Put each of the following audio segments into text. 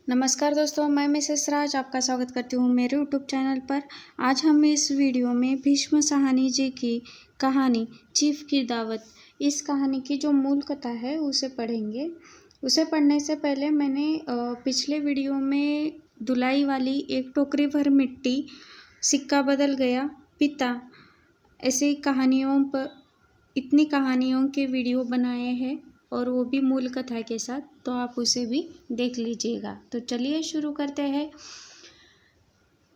नमस्कार दोस्तों, मैं मिसेस राज आपका स्वागत करती हूँ मेरे यूट्यूब चैनल पर। आज हम इस वीडियो में भीष्म साहनी जी की कहानी चीफ की दावत, इस कहानी की जो मूल कथा है उसे पढ़ेंगे। उसे पढ़ने से पहले मैंने पिछले वीडियो में धुलाई वाली एक टोकरी भर मिट्टी, सिक्का बदल गया, पिता, ऐसी कहानियों पर इतनी कहानियों के वीडियो बनाए हैं और वो भी मूल कथा के साथ, तो आप उसे भी देख लीजिएगा। तो चलिए शुरू करते हैं।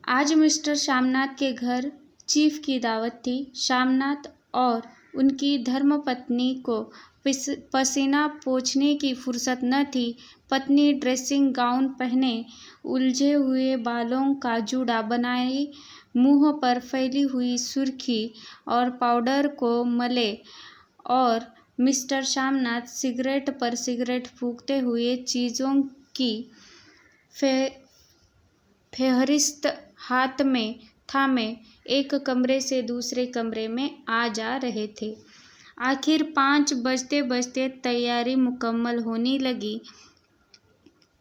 आज मिस्टर श्यामनाथ के घर चीफ की दावत थी। श्यामनाथ और उनकी धर्मपत्नी को पसीना पोंछने की फुर्सत न थी। पत्नी ड्रेसिंग गाउन पहने, उलझे हुए बालों का जूड़ा बनाए, मुंह पर फैली हुई सुर्खी और पाउडर को मले, और मिस्टर श्यामनाथ सिगरेट पर सिगरेट फूंकते हुए चीज़ों की फेहरिस्त हाथ में थामे एक कमरे से दूसरे कमरे में आ जा रहे थे। आखिर 5 बजते बजते तैयारी मुकम्मल होने लगी।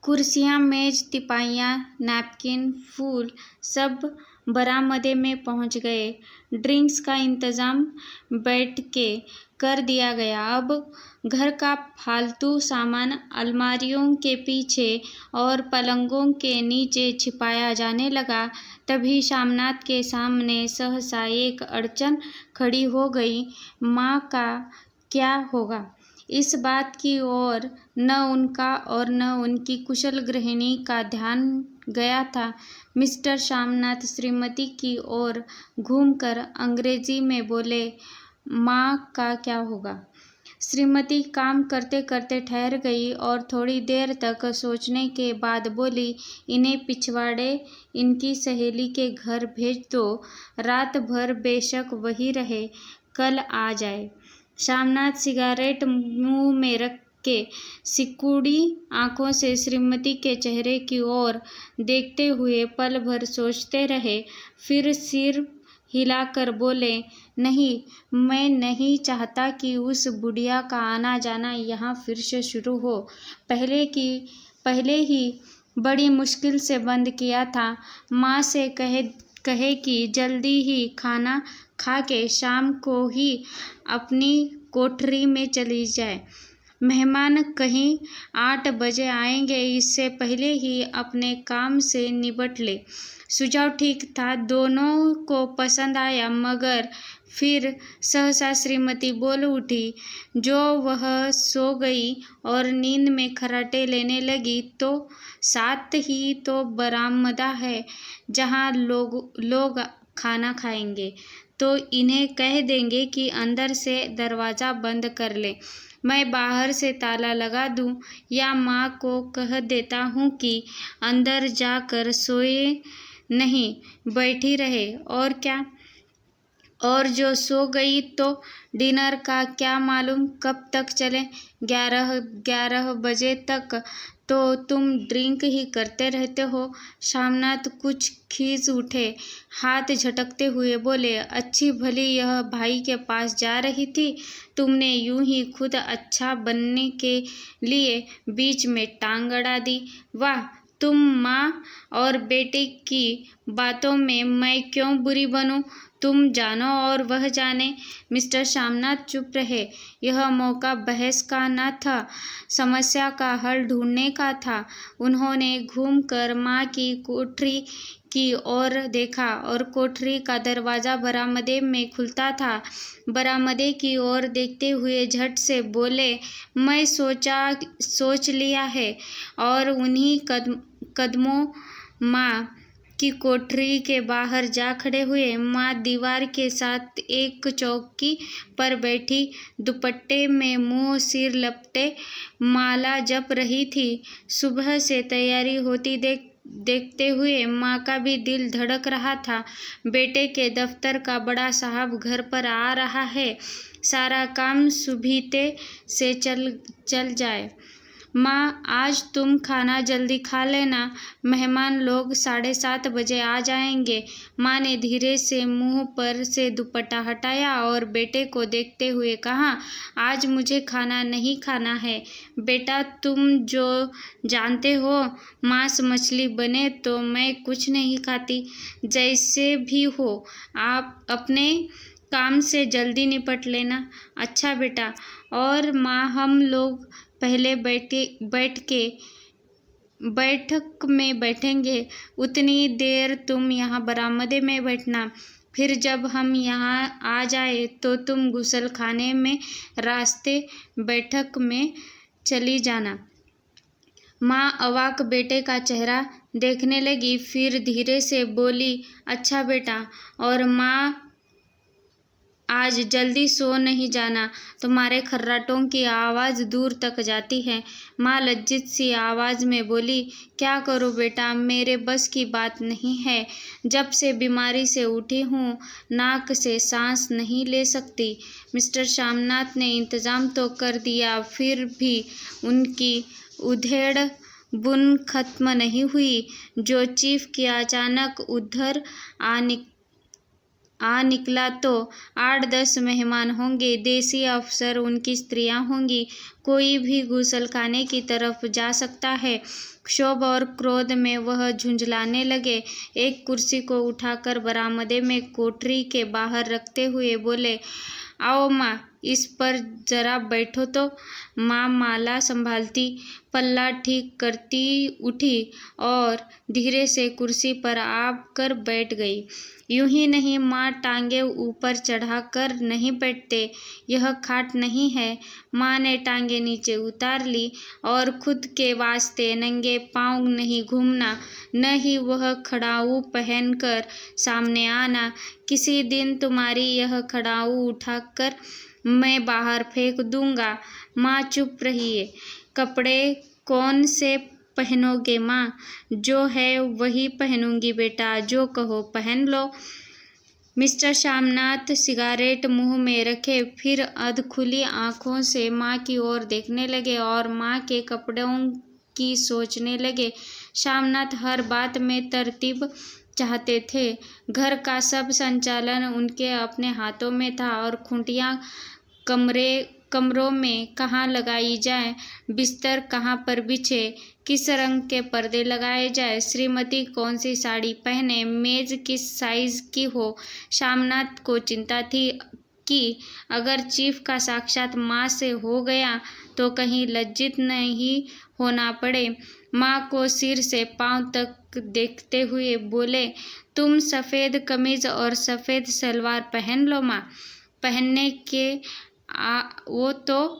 कुर्सियाँ, मेज, तिपाइयाँ, नैपकिन, फूल सब बरामदे में पहुँच गए। ड्रिंक्स का इंतज़ाम बैठ के कर दिया गया। अब घर का फालतू सामान अलमारियों के पीछे और पलंगों के नीचे छिपाया जाने लगा। तभी श्यामनाथ के सामने सहसा एक अड़चन खड़ी हो गई। माँ का क्या होगा, इस बात की ओर न उनका और न उनकी कुशल गृहिणी का ध्यान गया था। मिस्टर श्यामनाथ श्रीमती की ओर घूमकर अंग्रेजी में बोले, माँ का क्या होगा। श्रीमती काम करते करते ठहर गई और थोड़ी देर तक सोचने के बाद बोली, इन्हें पिछवाड़े इनकी सहेली के घर भेज दो। रात भर बेशक वही रहे, कल आ जाए। श्यामनाथ सिगारेट मुंह में रख के सिकुड़ी आंखों से श्रीमती के चेहरे की ओर देखते हुए पल भर सोचते रहे। फिर सिर हिलाकर बोले, नहीं, मैं नहीं चाहता कि उस बुढ़िया का आना जाना यहाँ फिर से शुरू हो। पहले ही बड़ी मुश्किल से बंद किया था। माँ से कहे कि जल्दी ही खाना खा के शाम को ही अपनी कोठरी में चली जाए। मेहमान कहीं 8 बजे आएंगे, इससे पहले ही अपने काम से निपट ले। सुझाव ठीक था, दोनों को पसंद आया, मगर फिर सहसा श्रीमती बोल उठी। जो वह सो गई और नींद में खर्राटे लेने लगी, तो साथ ही तो बरामदा है जहाँ लोग खाना खाएंगे, तो इन्हें कह देंगे कि अंदर से दरवाज़ा बंद कर ले, मैं बाहर से ताला लगा दूं, या माँ को कह देता हूँ कि अंदर जाकर सोए नहीं, बैठी रहे। और क्या, और जो सो गई तो डिनर का क्या मालूम कब तक चले। 11 बजे तक तो तुम ड्रिंक ही करते रहते हो। श्यामनाथ कुछ खींच उठे, हाथ झटकते हुए बोले, अच्छी भली यह भाई के पास जा रही थी, तुमने यूं ही खुद अच्छा बनने के लिए बीच में टांग अड़ा दी। वाह, तुम माँ और बेटे की बातों में मैं क्यों बुरी बनूं, तुम जानो और वह जाने। मिस्टर श्यामनाथ चुप रहे। यह मौका बहस का न था, समस्या का हल ढूंढने का था। उन्होंने घूमकर माँ की कोठरी की ओर देखा और कोठरी का दरवाज़ा बरामदे में खुलता था। बरामदे की ओर देखते हुए झट से बोले, मैं सोच लिया है, और उन्हीं कदमों माँ की कोठरी के बाहर जा खड़े हुए। माँ दीवार के साथ एक चौकी पर बैठी, दुपट्टे में मुंह सिर लपटे माला जप रही थी। सुबह से तैयारी होती देखते हुए माँ का भी दिल धड़क रहा था। बेटे के दफ्तर का बड़ा साहब घर पर आ रहा है, सारा काम सुबीते से चल जाए। माँ, आज तुम खाना जल्दी खा लेना, मेहमान लोग 7:30 बजे आ जाएंगे। माँ ने धीरे से मुंह पर से दुपट्टा हटाया और बेटे को देखते हुए कहा, आज मुझे खाना नहीं खाना है। बेटा, तुम जो जानते हो, मांस मछली बने तो मैं कुछ नहीं खाती। जैसे भी हो, आप अपने काम से जल्दी निपट लेना। अच्छा बेटा। और माँ, हम लोग पहले बैठक में बैठेंगे। उतनी देर तुम यहाँ बरामदे में बैठना। फिर जब हम यहाँ आ जाए तो तुम गुसल खाने में रास्ते बैठक में चली जाना। माँ अवाक बेटे का चेहरा देखने लगी, फिर धीरे से बोली, अच्छा बेटा। और माँ, आज जल्दी सो नहीं जाना, तुम्हारे खर्राटों की आवाज़ दूर तक जाती है। माँ लज्जित सी आवाज़ में बोली, क्या करूँ बेटा, मेरे बस की बात नहीं है। जब से बीमारी से उठी हूँ, नाक से सांस नहीं ले सकती। मिस्टर श्यामनाथ ने इंतज़ाम तो कर दिया, फिर भी उनकी उधेड़ बुन खत्म नहीं हुई। जो चीफ की अचानक उधर आ निकला तो 8-10 मेहमान होंगे, देसी अफसर, उनकी स्त्रियां होंगी। कोई भी गुसलखाने की तरफ जा सकता है। क्षोभ और क्रोध में वह झुंझलाने लगे। एक कुर्सी को उठाकर बरामदे में कोठरी के बाहर रखते हुए बोले, आओ माँ, इस पर जरा बैठो तो। माँ माला संभालती, पल्ला ठीक करती उठी और धीरे से कुर्सी पर आकर बैठ गई। यूं ही नहीं माँ, टांगे ऊपर चढ़ाकर नहीं बैठते, यह खाट नहीं है। माँ ने टांगे नीचे उतार ली। और खुद के वास्ते नंगे पांव नहीं घूमना, न ही वह खड़ाऊ पहनकर सामने आना। किसी दिन तुम्हारी यह खड़ाऊ उठाकर मैं बाहर फेंक दूंगा। माँ चुप रहिए। कपड़े कौन से पहनोगे माँ? जो है वही पहनूंगी बेटा, जो कहो पहन लो। मिस्टर श्यामनाथ सिगारेट मुंह में रखे, फिर अधखुली आंखों से माँ की ओर देखने लगे और माँ के कपड़ों की सोचने लगे। श्यामनाथ हर बात में तरतीब चाहते थे। घर का सब संचालन उनके अपने हाथों में था और खूंटियाँ कमरों में कहाँ लगाई जाए, बिस्तर कहाँ पर बिछे, किस रंग के पर्दे लगाए जाए, श्रीमती कौन सी साड़ी पहने, मेज किस साइज की हो। श्यामनाथ को चिंता थी कि अगर चीफ का साक्षात माँ से हो गया तो कहीं लज्जित नहीं होना पड़े। माँ को सिर से पांव तक देखते हुए बोले, तुम सफ़ेद कमीज और सफ़ेद सलवार पहन लो माँ। पहन के आओ तो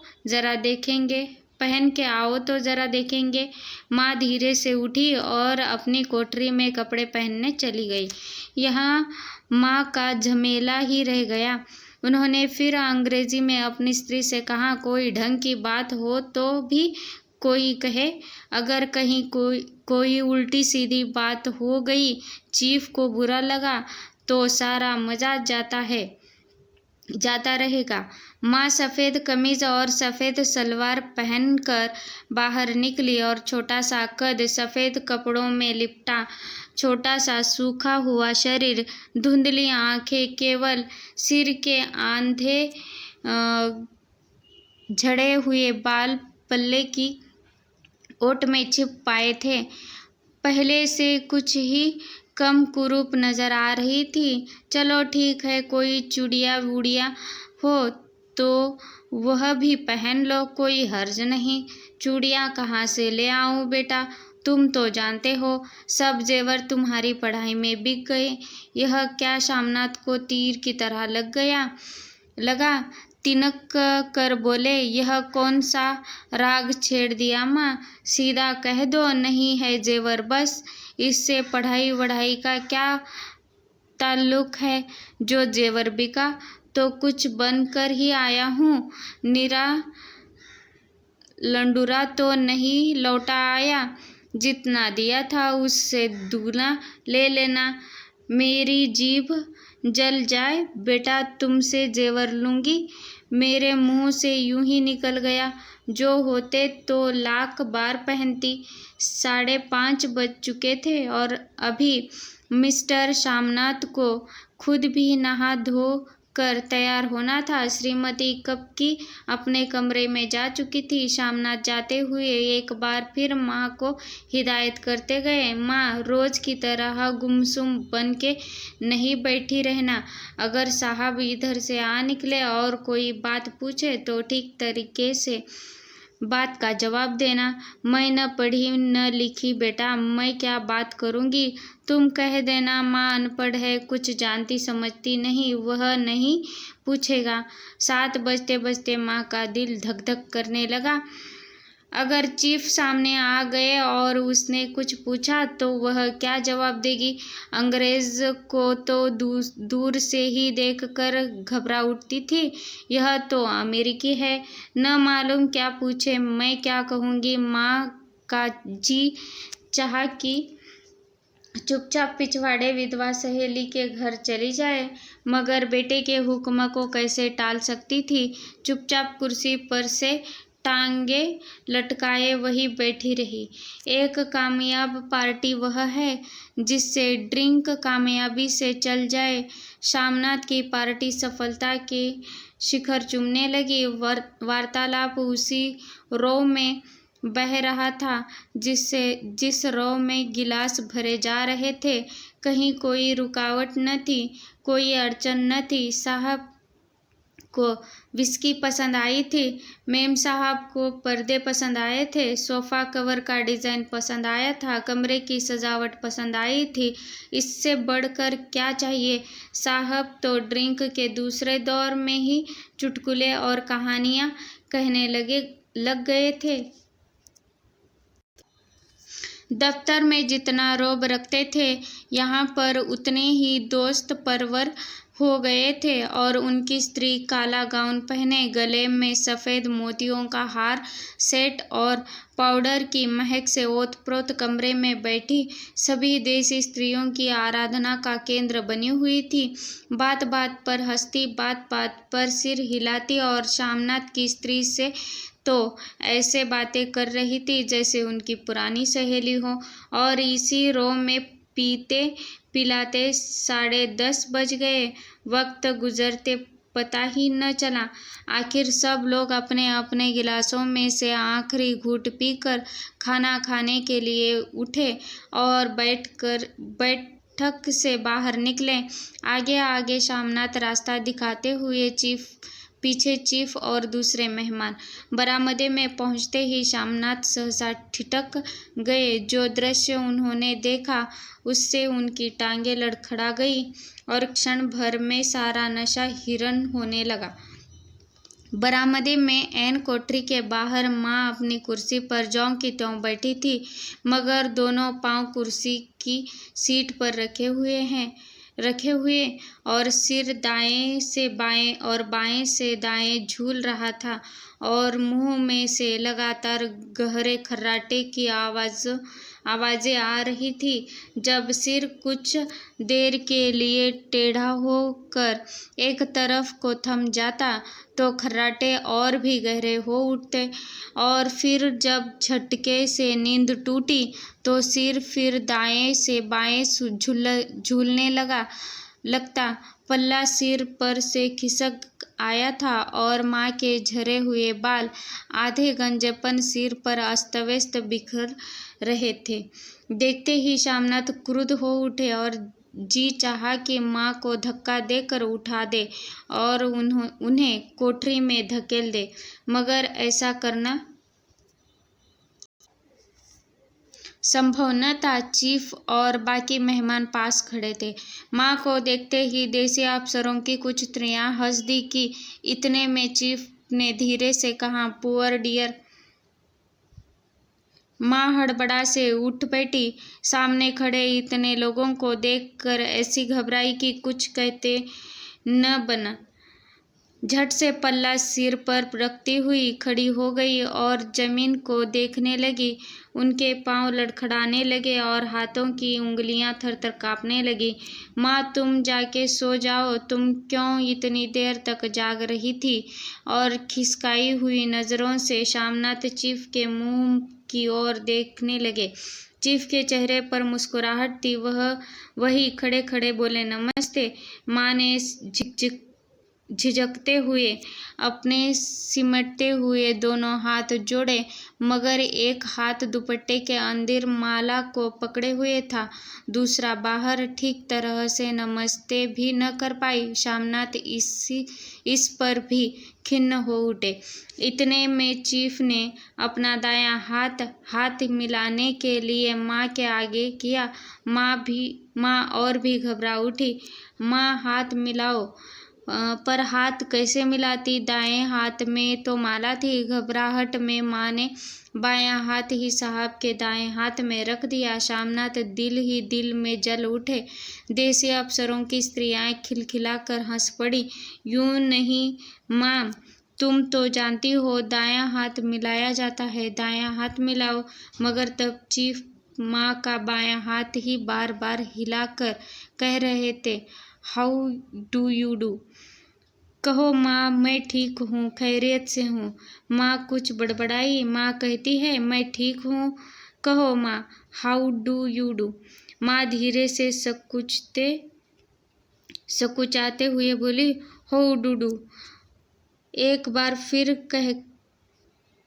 ज़रा देखेंगे। माँ धीरे से उठी और अपनी कोठरी में कपड़े पहनने चली गई। यहाँ माँ का झमेला ही रह गया। उन्होंने फिर अंग्रेजी में अपनी स्त्री से कहा, कोई ढंग की बात हो तो भी कोई कहे, अगर कहीं कोई उल्टी सीधी बात हो गई, चीफ को बुरा लगा तो सारा मजा जाता रहेगा। माँ सफ़ेद कमीज और सफ़ेद सलवार पहनकर बाहर निकली और छोटा सा कद, सफ़ेद कपड़ों में लिपटा छोटा सा सूखा हुआ शरीर, धुंधली आंखें, केवल सिर के आधे झड़े हुए बाल पल्ले की ओट में छिप पाए थे। पहले से कुछ ही कम कुरूप नजर आ रही थी। चलो ठीक है, कोई चूड़ियाँ वूड़ियाँ हो तो वह भी पहन लो, कोई हर्ज नहीं। चूड़ियाँ कहाँ से ले आऊँ बेटा? तुम तो जानते हो सब जेवर तुम्हारी पढ़ाई में बिक गए। यह क्या श्यामनाथ को तीर की तरह लगा। तिनक कर बोले, यह कौन सा राग छेड़ दिया माँ? सीधा कह दो नहीं है जेवर बस। इससे पढ़ाई वढ़ाई का क्या ताल्लुक है? जो जेवर बिका तो कुछ बन कर ही आया हूँ, निरा लंडूरा तो नहीं लौटा आया। जितना दिया था उससे दूना ले लेना। मेरी जीभ जल जाए बेटा, तुमसे जेवर लूँगी मेरे मुंह से यूं ही निकल गया। जो होते तो लाख बार पहनती। 5:30 बज चुके थे और अभी मिस्टर शामनाथ को खुद भी नहा धो कर तैयार होना था। श्रीमती कब की अपने कमरे में जा चुकी थी। शामनाथ जाते हुए एक बार फिर माँ को हिदायत करते गए, माँ, रोज की तरह गुमसुम बन के नहीं बैठी रहना। अगर साहब इधर से आ निकले और कोई बात पूछे तो ठीक तरीके से बात का जवाब देना। मैं न पढ़ी न लिखी बेटा, मैं क्या बात करूँगी। तुम कह देना माँ अनपढ़ है, कुछ जानती समझती नहीं, वह नहीं पूछेगा। 7 बजते बजते माँ का दिल धक धक करने लगा। अगर चीफ सामने आ गए और उसने कुछ पूछा तो वह क्या जवाब देगी। अंग्रेज को तो दूर से ही देखकर घबरा उठती थी। यह तो अमेरिकी है, न मालूम क्या पूछे। मैं क्या कहूँगी। माँ का जी चाहा कि चुपचाप पिछवाड़े विधवा सहेली के घर चली जाए, मगर बेटे के हुक्म को कैसे टाल सकती थी। चुपचाप कुर्सी पर से टांगे लटकाए वही बैठी रही। एक कामयाब पार्टी वह है जिससे ड्रिंक कामयाबी से चल जाए। शामनाथ की पार्टी सफलता के शिखर चूमने लगी। वार्तालाप उसी रो में बह रहा था जिस रो में गिलास भरे जा रहे थे। कहीं कोई रुकावट न थी, कोई अड़चन न थी। साहब को विस्की पसंद आई थी, मेम साहब को पर्दे पसंद आए थे, सोफ़ा कवर का डिज़ाइन पसंद आया था, कमरे की सजावट पसंद आई थी। इससे बढ़कर क्या चाहिए। साहब तो ड्रिंक के दूसरे दौर में ही चुटकुले और कहानियाँ कहने लग गए थे। दफ्तर में जितना रौब रखते थे, यहाँ पर उतने ही दोस्त परवर हो गए थे। और उनकी स्त्री काला गाउन पहने, गले में सफ़ेद मोतियों का हार सेट और पाउडर की महक से ओत-प्रोत कमरे में बैठी सभी देसी स्त्रियों की आराधना का केंद्र बनी हुई थी। बात बात पर हंसती, बात बात पर सिर हिलाती और शामनाथ की स्त्री से तो ऐसे बातें कर रही थी जैसे उनकी पुरानी सहेली हो। और इसी रो में पीते पिलाते 10:30 बज गए। वक्त गुजरते पता ही न चला। आखिर सब लोग अपने अपने गिलासों में से आखिरी घूंट पीकर खाना खाने के लिए उठे और बैठक से बाहर निकले। आगे आगे शामनाथ रास्ता दिखाते हुए, पीछे चीफ और दूसरे मेहमान। बरामदे में पहुंचते ही शामनाथ सहसा ठिठक गए। जो दृश्य उन्होंने देखा उससे उनकी टांगें लड़खड़ा गई और क्षण भर में सारा नशा हिरन होने लगा। बरामदे में ऐन कोठरी के बाहर माँ अपनी कुर्सी पर ज्यों की त्यों बैठी थी, मगर दोनों पांव कुर्सी की सीट पर रखे हुए और सिर दाएं से बाएं और बाएं से दाएं झूल रहा था और मुंह में से लगातार गहरे खर्राटे की आवाजें आ रही थी। जब सिर कुछ देर के लिए टेढ़ा होकर एक तरफ को थम जाता तो खर्राटे और भी गहरे हो उठते और फिर जब झटके से नींद टूटी तो सिर फिर दाएं से बाएं झूलने लगता। पल्ला सिर पर से खिसक आया था और माँ के झरे हुए बाल आधे गंजेपन सिर पर अस्त-व्यस्त बिखर रहे थे। देखते ही शामनाथ क्रुद्ध हो उठे और जी चाहा कि माँ को धक्का देकर उठा दे और उन्हें कोठरी में धकेल दे, मगर ऐसा करना संभव न था। चीफ और बाकी मेहमान पास खड़े थे। माँ को देखते ही देसी अफसरों की कुछ स्त्रियां हंस दी कि इतने में चीफ ने धीरे से कहा, पुअर डियर। माँ हड़बड़ा से उठ बैठी। सामने खड़े इतने लोगों को देखकर ऐसी घबराई कि कुछ कहते न बना। झट से पल्ला सिर पर रखती हुई खड़ी हो गई और जमीन को देखने लगी। उनके पांव लड़खड़ाने लगे और हाथों की उंगलियां थर-थर कांपने लगी। माँ, तुम जाके सो जाओ, तुम क्यों इतनी देर तक जाग रही थी? और खिसकाई हुई नजरों से शामनाथ चीफ के मुंह की ओर देखने लगे। चीफ के चेहरे पर मुस्कुराहट थी। वही खड़े खड़े बोले, नमस्ते। माँ ने झिझकते हुए अपने सिमटते हुए दोनों हाथ जोड़े, मगर एक हाथ दुपट्टे के अंदर माला को पकड़े हुए था, दूसरा बाहर। ठीक तरह से नमस्ते भी न कर पाई। शामनाथ इस पर भी खिन्न हो उठे। इतने में चीफ ने अपना दायां हाथ मिलाने के लिए माँ के आगे किया। माँ और भी घबरा उठी। माँ, हाथ मिलाओ। पर हाथ कैसे मिलाती? दाएं हाथ में तो माला थी। घबराहट में माँ ने बायां हाथ ही साहब के दाएं हाथ में रख दिया। शामनाथ दिल ही दिल में जल उठे। देसी अफसरों की स्त्रियां खिलखिलाकर हंस पड़ी। यूं नहीं माँ, तुम तो जानती हो दायां हाथ मिलाया जाता है, दायां हाथ मिलाओ। मगर तब चीफ माँ का बायां हाथ ही बार बार हिलाकर कह रहे थे, हाउ डू यू डू। कहो माँ, मैं ठीक हूँ, खैरियत से हूँ। माँ कुछ बड़बड़ाई। माँ कहती है, मैं ठीक हूँ। कहो माँ, हाउ डू यू डू। माँ धीरे से सकुचाते हुए बोली, हाउ डू डू। एक बार फिर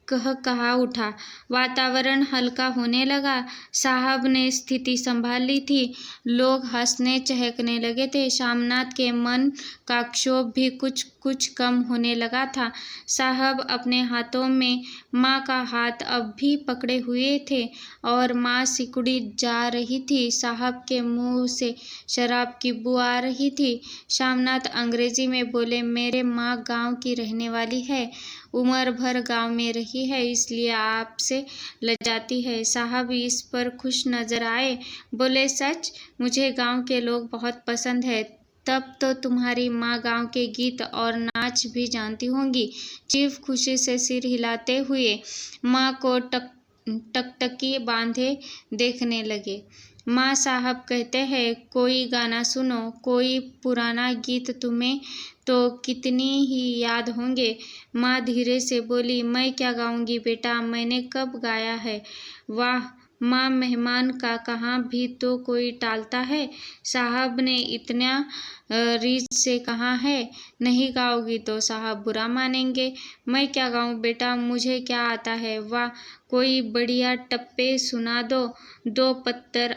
कहा उठा। वातावरण हल्का होने लगा। साहब ने स्थिति संभाल ली थी। लोग हंसने चहकने लगे थे। शामनाथ के मन का क्षोभ भी कुछ कम होने लगा था। साहब अपने हाथों में माँ का हाथ अब भी पकड़े हुए थे और माँ सिकुड़ी जा रही थी। साहब के मुंह से शराब की बू आ रही थी। शामनाथ अंग्रेजी में बोले, मेरे माँ गांव की रहने वाली है, उम्र भर गांव में रही है, इसलिए आपसे लजाती है। साहब इस पर खुश नजर आए। बोले, सच? मुझे गांव के लोग बहुत पसंद है। तब तो तुम्हारी माँ गांव के गीत और नाच भी जानती होंगी। चीफ खुशी से सिर हिलाते हुए माँ को टकटकी बांधे देखने लगे। माँ, साहब कहते हैं, कोई गाना सुनो, कोई पुराना गीत तुम्हें तो कितनी ही याद होंगे। माँ धीरे से बोली, मैं क्या गाऊंगी बेटा, मैंने कब गाया है। वाह माँ, मेहमान का कहाँ भी तो कोई टालता है। साहब ने इतना रीझ से कहा है, नहीं गाओगी तो साहब बुरा मानेंगे। मैं क्या गाऊं बेटा, मुझे क्या आता है। वाह, कोई बढ़िया टप्पे सुना दो, दो पत्तर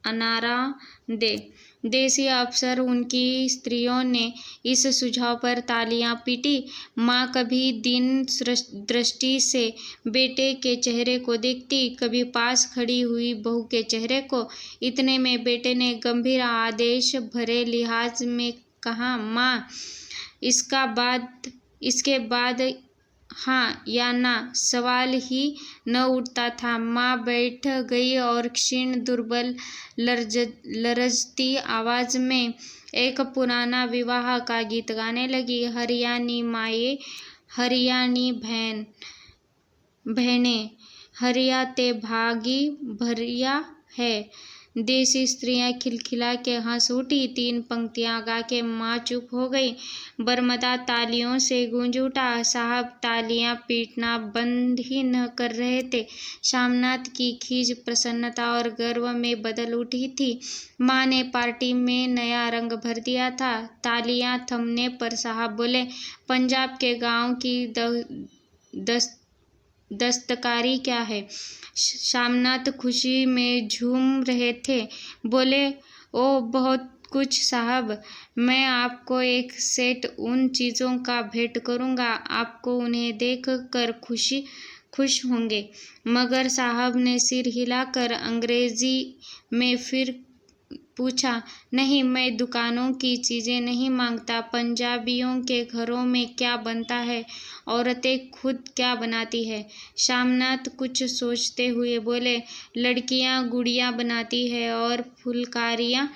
अनारा दे। देसी अफसर उनकी स्त्रियों ने इस सुझाव पर तालियां पीटी। माँ कभी दीन दृष्टि से बेटे के चेहरे को देखती, कभी पास खड़ी हुई बहू के चेहरे को। इतने में बेटे ने गंभीर आदेश भरे लिहाज में कहा, माँ, इसके बाद हाँ या ना सवाल ही न उठता था। माँ बैठ गई और क्षीण दुर्बल लरजती आवाज में एक पुराना विवाह का गीत गाने लगी। हरियाणी माए, हरियाणी बहने, हरिया ते भागी भरिया है। देसी स्त्रियां खिलखिला के हंस उठी। 3 पंक्तियां गा के माँ चुप हो गई। बरमदा तालियों से गूंज उठा। साहब तालियां पीटना बंद ही न कर रहे थे। शामनाथ की खीज प्रसन्नता और गर्व में बदल उठी थी। माँ ने पार्टी में नया रंग भर दिया था। तालियां थमने पर साहब बोले, पंजाब के गांव की दस्तकारी क्या है। शामनाथ खुशी में झूम रहे थे। बोले, ओ बहुत कुछ साहब, मैं आपको एक सेट उन चीज़ों का भेंट करूँगा, आपको उन्हें देख कर खुश होंगे। मगर साहब ने सिर हिलाकर अंग्रेजी में फिर पूछा, नहीं, मैं दुकानों की चीज़ें नहीं मांगता। पंजाबियों के घरों में क्या बनता है, औरतें खुद क्या बनाती है। शामनाथ कुछ सोचते हुए बोले, लड़कियां गुड़ियां बनाती है और फुलकारियां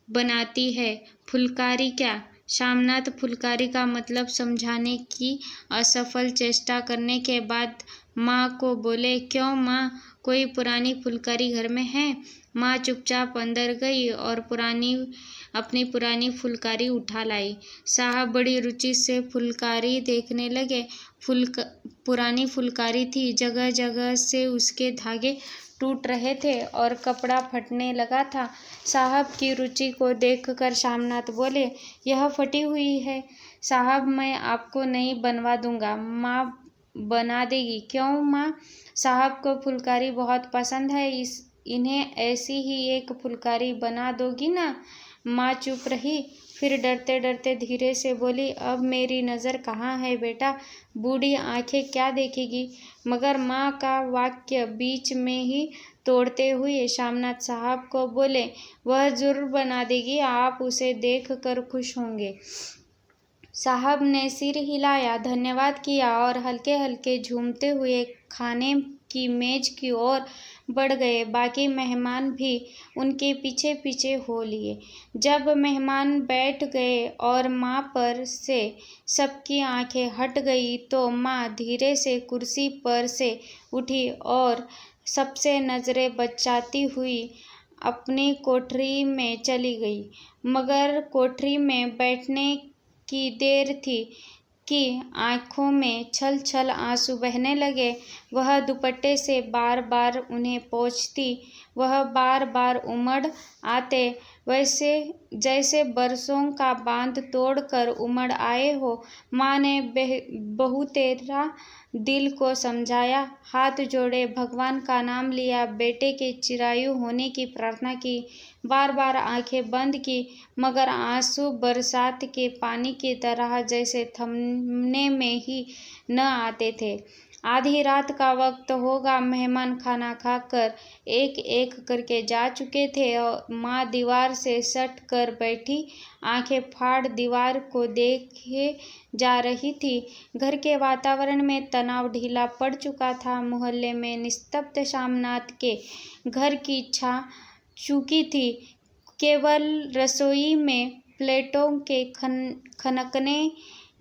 बनाती है। फुलकारी क्या? शामनाथ फुलकारी का मतलब समझाने की असफल चेष्टा करने के बाद माँ को बोले, क्यों माँ, कोई पुरानी फुलकारी घर में है? माँ चुपचाप अंदर गई और अपनी पुरानी फुलकारी उठा लाई। साहब बड़ी रुचि से फुलकारी देखने लगे। पुरानी फुलकारी थी, जगह जगह से उसके धागे टूट रहे थे और कपड़ा फटने लगा था। साहब की रुचि को देखकर शामनाथ बोले, यह फटी हुई है साहब, मैं आपको नई बनवा दूंगा। माँ बना देगी। क्यों माँ? साहब को फुलकारी बहुत पसंद है, इन्हें ऐसी ही एक फुलकारी बना दोगी ना? माँ चुप रही, फिर डरते डरते धीरे से बोली, अब मेरी नज़र कहाँ है बेटा, बूढ़ी आंखें क्या देखेगी? मगर माँ का वाक्य बीच में ही तोड़ते हुए शामनाथ साहब को बोले, वह जरूर बना देगी, आप उसे देख कर खुश होंगे। साहब ने सिर हिलाया, धन्यवाद किया और हल्के हल्के झूमते हुए खाने की मेज की ओर बढ़ गए। बाकी मेहमान भी उनके पीछे पीछे हो लिए। जब मेहमान बैठ गए और माँ पर से सबकी आंखें हट गई तो माँ धीरे से कुर्सी पर से उठी और सबसे नजरें बचाती हुई अपनी कोठरी में चली गई। मगर कोठरी में बैठने की देर थी कि आंखों में छल छल आंसू बहने लगे। वह दुपट्टे से बार बार उन्हें पोंछती, वह बार बार उमड़ आते, वैसे जैसे बरसों का बांध तोड़कर उमड़ आए हो। माँ ने बहुतेरा दिल को समझाया, हाथ जोड़े, भगवान का नाम लिया, बेटे के चिरायु होने की प्रार्थना की, बार बार आंखें बंद की, मगर आंसू बरसात के पानी की तरह जैसे थमने में ही न आते थे। आधी रात का वक्त होगा। मेहमान खाना खाकर एक एक करके जा चुके थे और माँ दीवार से सट कर बैठी, आंखें फाड़ दीवार को देखे जा रही थी। घर के वातावरण में तनाव ढीला पड़ चुका था। मोहल्ले में निस्तब्ध शामनाथ के घर की छा चुकी थी। केवल रसोई में प्लेटों के खनकने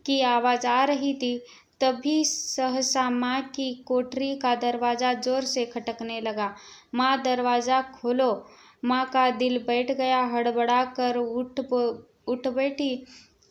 की आवाज़ आ रही थी। तभी सहसा माँ की कोठरी का दरवाज़ा जोर से खटकने लगा। माँ, दरवाज़ा खोलो। माँ का दिल बैठ गया, हड़बड़ा कर उठ बैठी।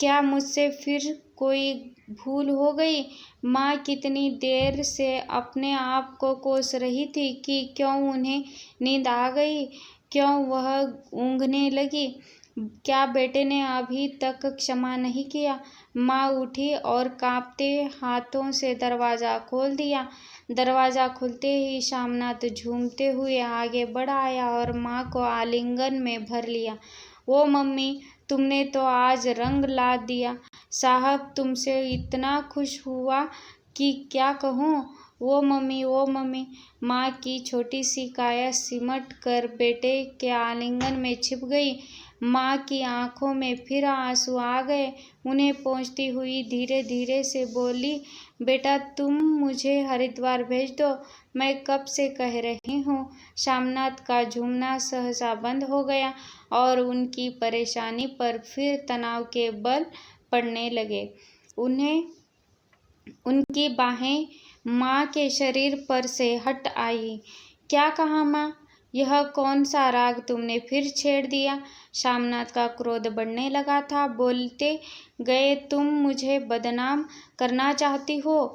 क्या मुझसे फिर कोई भूल हो गई? माँ कितनी देर से अपने आप को कोस रही थी कि क्यों उन्हें नींद आ गई, क्यों वह ऊँघने लगी। क्या बेटे ने अभी तक क्षमा नहीं किया? माँ उठी और कांपते हाथों से दरवाज़ा खोल दिया। दरवाज़ा खुलते ही शामनाथ झूमते हुए आगे बढ़ आया और माँ को आलिंगन में भर लिया। ओ मम्मी, तुमने तो आज रंग ला दिया। साहब तुमसे इतना खुश हुआ कि क्या कहूँ। ओ मम्मी, ओ मम्मी। माँ की छोटी सी काया सिमट कर बेटे के आलिंगन में छिप गई। माँ की आंखों में फिर आंसू आ गए। उन्हें पोंछती हुई धीरे धीरे से बोली, बेटा तुम मुझे हरिद्वार भेज दो, मैं कब से कह रही हूँ। शामनाथ का झूमना सहसा बंद हो गया और उनकी परेशानी पर फिर तनाव के बल पड़ने लगे। उनकी बाहें माँ के शरीर पर से हट आई। क्या कहा माँ? यह कौन सा राग तुमने फिर छेड़ दिया? शामनाथ का क्रोध बढ़ने लगा था। बोलते गए, तुम मुझे बदनाम करना चाहती हो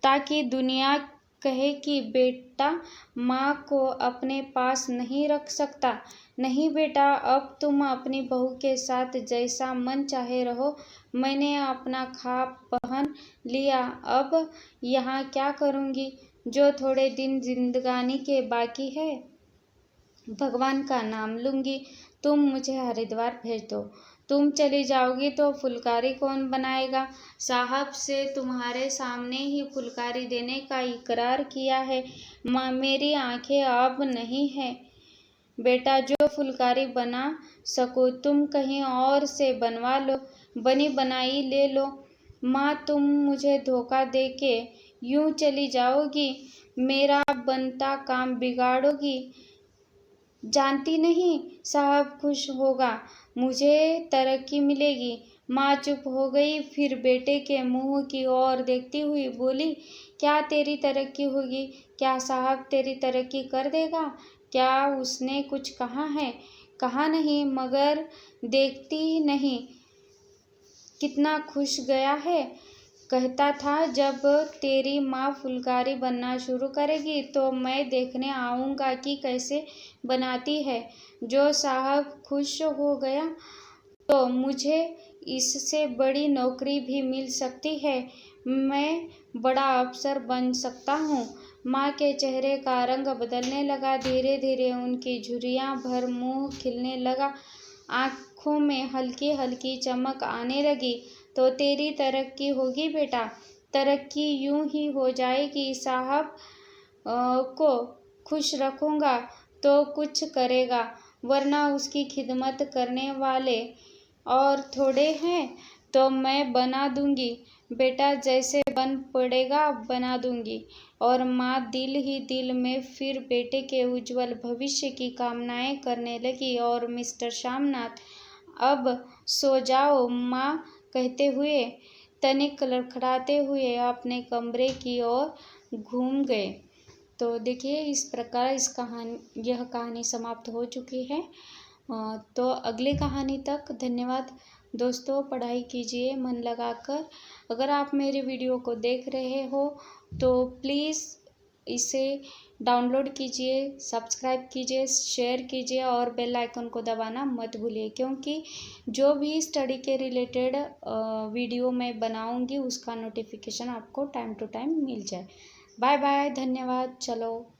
ताकि दुनिया कहे कि बेटा माँ को अपने पास नहीं रख सकता। नहीं बेटा, अब तुम अपनी बहू के साथ जैसा मन चाहे रहो। मैंने अपना ख्वाब पहन लिया, अब यहाँ क्या करूँगी? जो थोड़े दिन जिंदगानी के बाकी है, भगवान का नाम लूँगी। तुम मुझे हरिद्वार भेज दो। तुम चली जाओगी तो फुलकारी कौन बनाएगा? साहब से तुम्हारे सामने ही फुलकारी देने का इकरार किया है। माँ, मेरी आंखें अब नहीं है बेटा जो फुलकारी बना सको। तुम कहीं और से बनवा लो, बनी बनाई ले लो। माँ, तुम मुझे धोखा देके यूं चली जाओगी, मेरा बनता काम बिगाड़ोगी। जानती नहीं, साहब खुश होगा, मुझे तरक्की मिलेगी। माँ चुप हो गई, फिर बेटे के मुंह की ओर देखती हुई बोली, क्या तेरी तरक्की होगी? क्या साहब तेरी तरक्की कर देगा? क्या उसने कुछ कहा है? कहा नहीं, मगर देखती नहीं कितना खुश गया है। कहता था जब तेरी माँ फुलकारी बनना शुरू करेगी तो मैं देखने आऊँगा कि कैसे बनाती है। जो साहब खुश हो गया तो मुझे इससे बड़ी नौकरी भी मिल सकती है। मैं बड़ा अफसर बन सकता हूँ। माँ के चेहरे का रंग बदलने लगा। धीरे धीरे उनकी झुर्रियाँ भर मुँह खिलने लगा। आँखों में हल्की हल्की चमक आने लगी। तो तेरी तरक्की होगी बेटा। तरक्की यूं ही हो जाएगी। साहब को खुश रखूँगा तो कुछ करेगा, वरना उसकी खिदमत करने वाले और थोड़े हैं तो मैं बना दूंगी। बेटा जैसे बन पड़ेगा बना दूंगी। और माँ दिल ही दिल में फिर बेटे के उज्जवल भविष्य की कामनाएं करने लगी। और मिस्टर श्यामनाथ अब सो जाओ माँ कहते हुए तनिक लड़खड़ाते हुए अपने कमरे की ओर घूम गए। तो देखिए इस प्रकार यह कहानी समाप्त हो चुकी है। तो अगली कहानी तक धन्यवाद दोस्तों। पढ़ाई कीजिए मन लगाकर। अगर आप मेरे वीडियो को देख रहे हो तो प्लीज़ इसे डाउनलोड कीजिए, सब्सक्राइब कीजिए, शेयर कीजिए और बेल आइकन को दबाना मत भूलिए, क्योंकि जो भी स्टडी के रिलेटेड वीडियो मैं बनाऊंगी उसका नोटिफिकेशन आपको टाइम टू टाइम मिल जाए। बाय बाय, धन्यवाद। चलो।